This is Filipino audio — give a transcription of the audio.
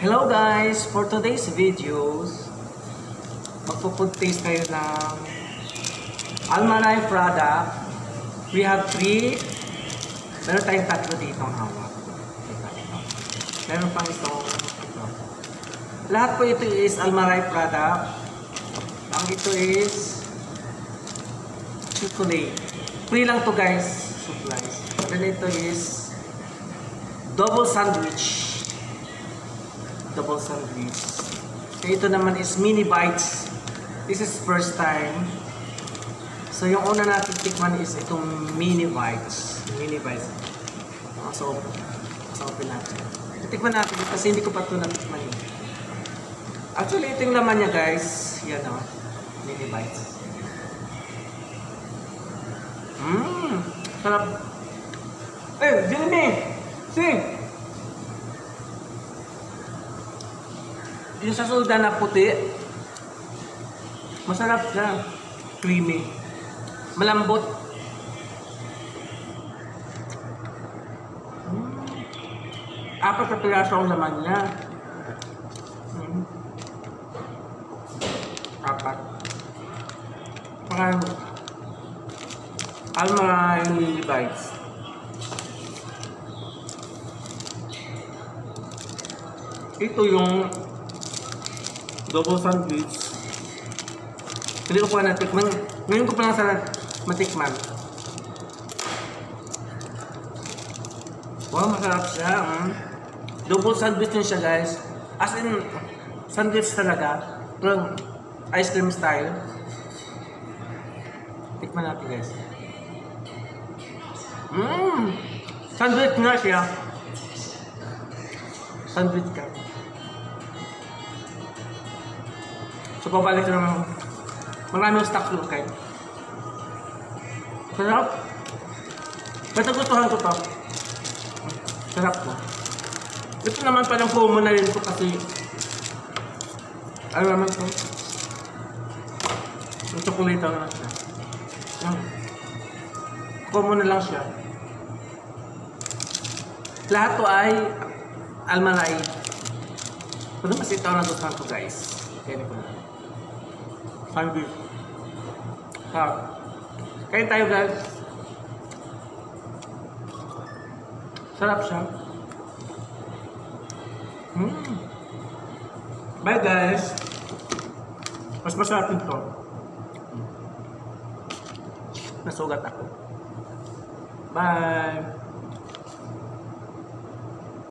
Hello guys! For today's videos, magpo-food taste tayo ng Almaray product. We have 3. Meron tayong 3 dito ang hawak. Meron pang itong ito. Lahat po ito is Almaray product. Ang ito is chocolate. Free lang to guys. Supplies. Then ito is double sandwich. Double sandwich. So ito naman is mini bites. This is first time. So yung una natin tikman is itong mini bites. Mini bites. So open natin. Tikman natin kasi hindi ko pa ito natikman. Actually ito yung laman niya guys. Yan o. Mini bites. Sarap. Jimmy! Sing! Yung sa solda na puti, masarap siya. Creamy. Malambot. Apat na piraso ang laman niya. Apat. Parang Almaray mini bites. Ito yung double sandwich. Hindi ko pa natikman. Ngayon ko pa lang sana matikman. Wow, masarap siya. Double sandwich din siya guys. As in, sandwich talaga. Pero ice cream style. Tikman natin guys. Sandwich nga siya. Sandwich ka. So, pabalik ko naman. Maraming stock lukay. Sarap. Matagustuhan ko to. Sarap to. Ito naman palang common na rin ko kasi ano naman to? Yung chocolate na siya. Common na lang siya. Lahat to ay Almaray. Pero mas ito ang nagustuhan ko guys. Kaya ko na. Sandwich. Kain tayo guys. Sarap siya. Bye guys. Mas masarap ito. Nasugat ako. Bye.